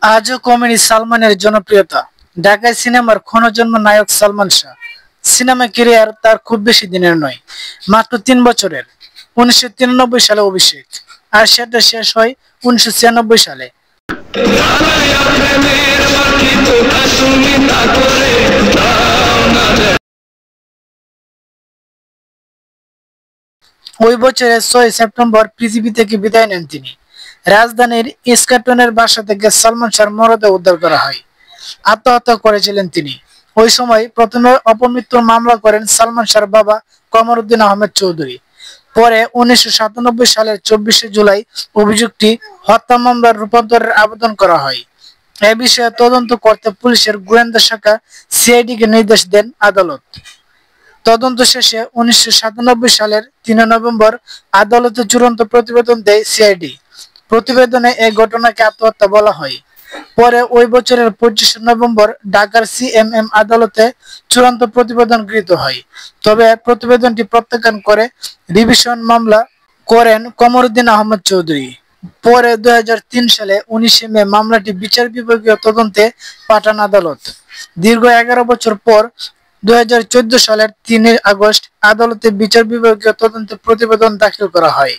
আজও কমেনি সালমানের জনপ্রিয়তা। ঢাকায় সিনেমার ক্ষণজন্ম নায়ক সালমান শাহ। সিনেমা ক্যারিয়ার তার খুব বেশি দিনের নয়, মাত্র 3 বছরের। 1993 সালে অভিষেক, আর সেটা শেষ হয় 1996 সালে। ওই বছরের 6 সেপ্টেম্বর পৃথিবী থেকে বিদায় নেন তিনি। রাজধানীর ইস্কাটনের বাসা থেকে সালমান শাহর মরদেহ উদ্ধার করা হয়। আত্মহত্যা করেছিলেন তিনি। ওই সময় প্রথমে অপমৃত্যুর মামলা করেন সালমান শাহর বাবা কমরউদ্দিন আহমেদ চৌধুরী। পরে 1997 সালের 24 জুলাই অভিযোগটি হত্যা মামলার রূপান্তরের আবেদন করা হয়। এ বিষয়ে তদন্ত করতে পুলিশের গোয়েন্দা শাখা সিআইডিকে নির্দেশ দেন আদালত। তদন্ত শেষে 1997 সালের 3 নভেম্বর আদালতে চূড়ান্ত প্রতিবেদন দেয় সিআইডি। প্রতিবেদনে এই ঘটনাকে আত্মহত্যা বলা হয়। পরে ওই বছরের 25 নভেম্বর ঢাকার সিএমএম আদালতে চূড়ান্ত প্রতিবেদন গৃহীত হয়। তবে প্রতিবেদনটি প্রত্যাখ্যান করে রিভিশন মামলা করেন কমরউদ্দিন আহমেদ চৌধুরী। পরে 2003 সালে 19 মে মামলাটি বিচার বিভাগীয় তদন্তে পাঠান আদালত। দীর্ঘ 11 বছর পর 2014 সালের 3 আগস্ট আদালতে বিচার বিভাগীয় তদন্তে প্রতিবেদন দাখিল করা হয়।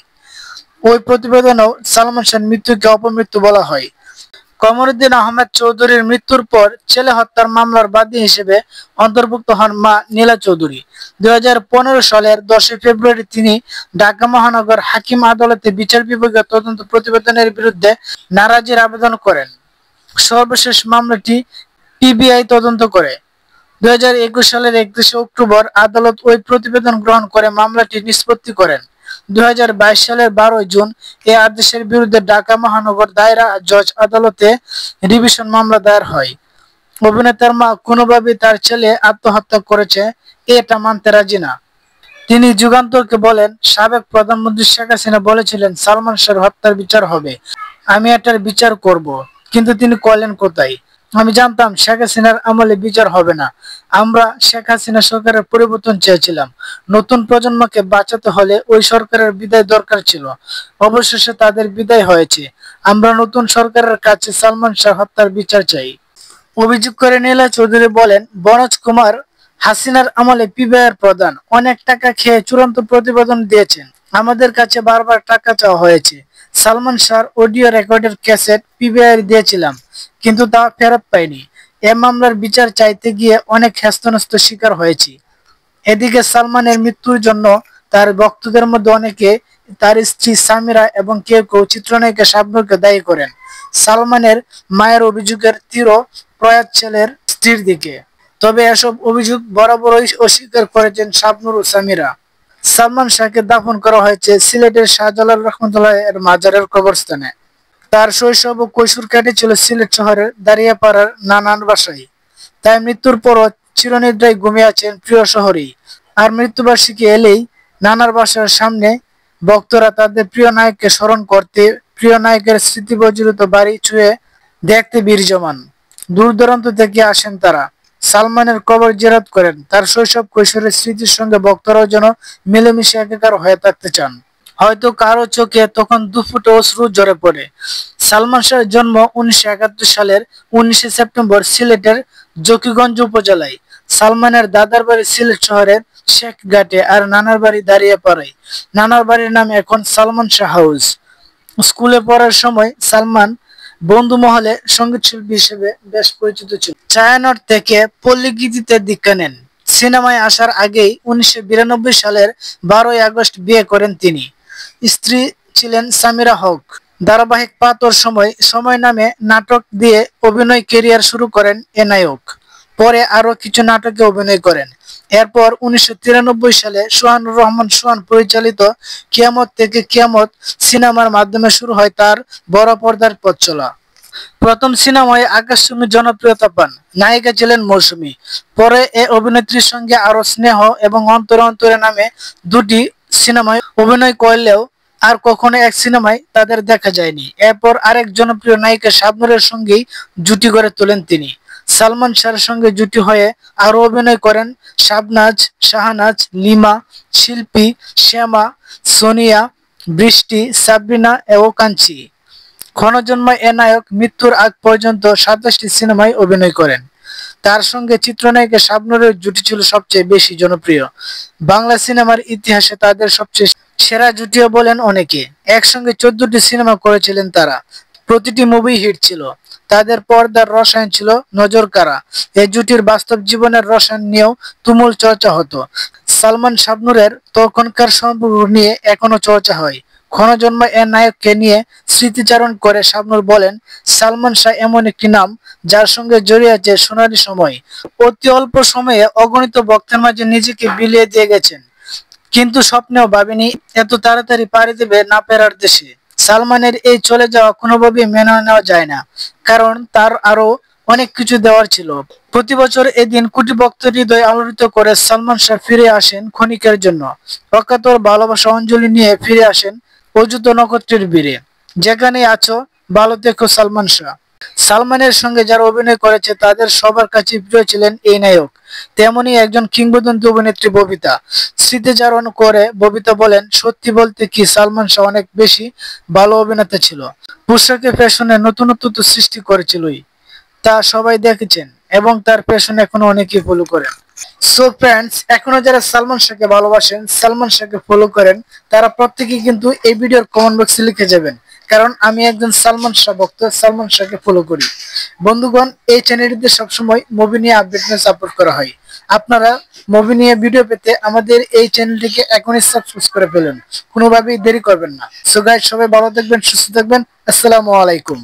ওই প্রতিবেদনেও সালমান শাহর মৃত্যুকে অপমৃত্যু বলা হয়। কমরউদ্দিন আহমেদ চৌধুরীর মৃত্যুর পর ছেলে হত্যার মামলার বাদী হিসেবে অন্তর্ভুক্ত হন মা নীলা চৌধুরী। 2015 সালের 10 ফেব্রুয়ারি তিনি ঢাকা মহানগর হাকিম আদালতে বিচার বিভাগীয় তদন্ত প্রতিবেদনের বিরুদ্ধে নারাজির আবেদন করেন। সর্বশেষ মামলাটি পিবিআই তদন্ত করে। 2021 সালের 31 অক্টোবর আদালত ওই প্রতিবেদন গ্রহণ করে মামলাটি নিষ্পত্তি করেন। 2022 সালের 12 জুন এই আদেশের বিরুদ্ধে ঢাকা মহানগর দায়রা জজ আদালতে রিভিশন মামলা দায়ের হয়। অভিনেতার মা কোনোভাবেই তার ছেলে আত্মহত্যা করেছে এটা মানতে রাজি না। তিনি যুগান্তরকে বলেন, সাবেক প্রধানমন্ত্রী শেখ হাসিনা বলেছিলেন সালমান শাহর হত্যার বিচার হবে, আমি এটার বিচার করব, কিন্তু তিনি করলেন কোথায়? আমি জানতাম শেখ হাসিনার আমলে বিচার হবে না। আমরা শেখ হাসিনা সরকারের পরিবর্তন চেয়েছিলাম। নতুন প্রজন্মকে বাঁচাতে হলে ওই সরকারের বিদায় দরকার ছিল। অবশেষে তাদের বিদায় হয়েছে। আমরা নতুন সরকারের কাছে সালমান শাহ হত্যার বিচার চাই। অভিযোগ করে নীলা চৌধুরী বলেন, বনজ কুমার হাসিনার আমলে পিবিআইয়ের প্রধান, অনেক টাকা খেয়ে চূড়ান্ত প্রতিবেদন দিয়েছেন। আমাদের কাছে বারবার টাকা চাওয়া হয়েছে। সালমান শাহর অডিও রেকর্ডের ক্যাসেট পিবিআই দিয়েছিলাম, কিন্তু তা ফেরত পাইনি। এ মামলার বিচার চাইতে গিয়ে অনেক হেস্তনেস্ত শিকার হয়েছি। এদিকে সালমানের মৃত্যুর জন্য তার ভক্তদের মধ্যে অনেকে তার স্ত্রী সামিরা এবং কেউ কেউ চিত্রনায়িকা শাবনূরকে দায়ী করেন। সালমানের মায়ের অভিযোগের তীরও প্রয়াত ছেলের স্ত্রীর দিকে। তবে এসব অভিযোগ বরাবরই অস্বীকার করেছেন শাবনূর ও সামিরা। সালমান শাহকে দাফন করা হয়েছে সিলেটের শাহজালাল রহমতুল্লাহ এর মাজারের কবরস্থানে। তার শৈশব ও কৈশোর কেটেছিল সিলেট শহরের দাঁড়িয়াপাড়ার নানান বাসায়। তাই মৃত্যুর পরও চিরনিদ্রায় ঘুমিয়ে আছেন প্রিয় শহরেই। আর মৃত্যুবার্ষিকী এলেই নানার বাসার সামনে ভক্তরা তাদের প্রিয় নায়ককে স্মরণ করতে, প্রিয় নায়কের স্মৃতিবজড়িত বাড়ি ছুঁয়ে দেখতে ভিড় জমান। দূর দূরান্ত থেকে আসেন তারা, সালমানের কবর জিয়ারত করেন। তার শৈশব কৈশোরের স্মৃতির সঙ্গে ভক্তরাও যেন মিলেমিশে একাকার হয়ে থাকতে চান। হয়তো কারো চোখে তখন দুফুটে অশ্রু ঝরে পড়ে। সালমান শাহের জন্ম 1971 সালের 19 সেপ্টেম্বর সিলেটের জকিগঞ্জ উপজেলায়। সালমানের দাদার বাড়ি সিলেট শহরের শেখঘাটে আর নানার বাড়ি দাঁড়িয়াপাড়ায়। নানার বাড়ির নাম এখন সালমান শাহ হাউস। স্কুলে পড়ার সময় সালমান বন্ধু মহলে সঙ্গীত শিল্পী হিসেবে বেশ পরিচিত ছিল। ছায়ানট থেকে পল্লীগীতিতে দীক্ষা নেন। সিনেমায় আসার আগেই 1992 সালের 12 আগস্ট বিয়ে করেন তিনি। স্ত্রী ছিলেন সামিরা হক। ধারাবাহিক পাতর সময় নামে নাটক দিয়ে অভিনয় ক্যারিয়ার শুরু করেন এ নায়ক। পরে আরো কিছু নাটকে অভিনয় করেন। এরপর 1993 সালে সোহানুর রহমান সোহান পরিচালিত কিয়ামত থেকে কিয়ামত সিনেমার মাধ্যমে শুরু হয় তার বড় পর্দার পথ চলা। প্রথম সিনেমায় আকাশচুম্বী জনপ্রিয়তা পান। নায়িকা ছিলেন মৌসুমী। পরে এ অভিনেত্রীর সঙ্গে আরো স্নেহ এবং অন্তরে অন্তরে নামে দুটি সিনেমায় অভিনয় করলেও আর কখনো এক সিনেমায় তাদের দেখা যায়নি। এরপর আরেক জনপ্রিয় নায়িকা শাবনূরের সঙ্গেই জুটি গড়ে তোলেন তিনি। সালমান শাহর সঙ্গে জুটি হয়ে আরো অভিনয় করেন শাবনাজ, শাহনাজ, লিমা, শিল্পী, শ্যামা, সোনিয়া, বৃষ্টি, সাবরিনা ও কাঞ্চি। ক্ষণজন্মা এ নায়ক মৃত্যুর আগ পর্যন্ত 27টি সিনেমায় অভিনয় করেন। তার সঙ্গে চিত্রনায়িকা শাবনূরের জুটি ছিল সবচেয়ে বেশি জনপ্রিয়। বাংলা সিনেমার ইতিহাসে তাদের সবচেয়ে সেরা জুটিও বলেন অনেকে। একসঙ্গে 14টি সিনেমা করেছিলেন তারা। প্রতিটি মুভি হিট ছিল। তাদের পর্দার রসায়ন ছিল নজর কাড়া। এই জুটির বাস্তব জীবনের রসায়ন নিয়েও তুমুল চর্চা হতো। সালমান শাবনূরের তখনকার সম্পর্ক নিয়ে এখনো চর্চা হয়। ক্ষণজন্মা এর নায়ককে নিয়ে স্মৃতিচারণ করে শাবনূর বলেন, সালমান শাহ এমন একটি নাম যার সঙ্গে জড়িয়ে আছে সোনালী সময়। অতি অল্প সময়ে অগণিত ভক্তের মাঝে নিজেকে বিলিয়ে দিয়ে গেছেন, কিন্তু স্বপ্নেও ভাবেনি এত তাড়াতাড়ি পাড়ি দেবে না ফেরার দেশে। সালমানের এই চলে যাওয়া কোনোভাবেই মেনে নেওয়া যায় না, কারণ তার আরো অনেক কিছু দেওয়ার ছিল। প্রতি বছর এদিন কোটি ভক্তের হৃদয় আলোড়িত করে সালমান শাহ ফিরে আসেন ক্ষণিকের জন্য। অকাতর ভালোবাসা অঞ্জলি নিয়ে ফিরে আসেন অযুত নক্ষত্রের বীরে। যেখানেই আছো ভালো থেকো সালমান শাহ। সালমানের সঙ্গে যারা অভিনয় করেছে তাদের সবার কাছে প্রিয় ছিলেন এই নায়ক। তেমনি একজন কিংবদন্তি অভিনেত্রী ববিতা। স্মৃতিচারণ করে ববিতা বলেন, সত্যি বলতে কি সালমান শাহ অনেক বেশি ভালো অভিনেতা ছিল। পোশাকে ফ্যাশনে নতুনত্ব তো সৃষ্টি করেছিলই, তা সবাই দেখেছেন এবং তার পেছনে এখনো অনেকেই ফলো করেন। সো ফ্রেন্ডস, এখনো যারা সালমান শাহকে ভালোবাসেন, সালমান শাহকে ফলো করেন, তারা প্রত্যেকেই কিন্তু এই ভিডিওর কমেন্ট বক্সে লিখে যাবেন, কারণ আমি একজন সালমান শাহ ভক্ত, সালমান শাহকে ফলো করি। বন্ধুগণ, এই চ্যানেলটিতে সবসময় মুভি নিয়ে আপডেট নিয়ে সাপোর্ট করা হয়। আপনারা মুভি নিয়ে ভিডিও পেতে আমাদের এই চ্যানেলটিকে এখনই সাবস্ক্রাইব করে ফেলুন, কোনোভাবেই দেরি করবেন না। সো গাইস, সবাই ভালো থাকবেন, সুস্থ থাকবেন। আসসালামু আলাইকুম।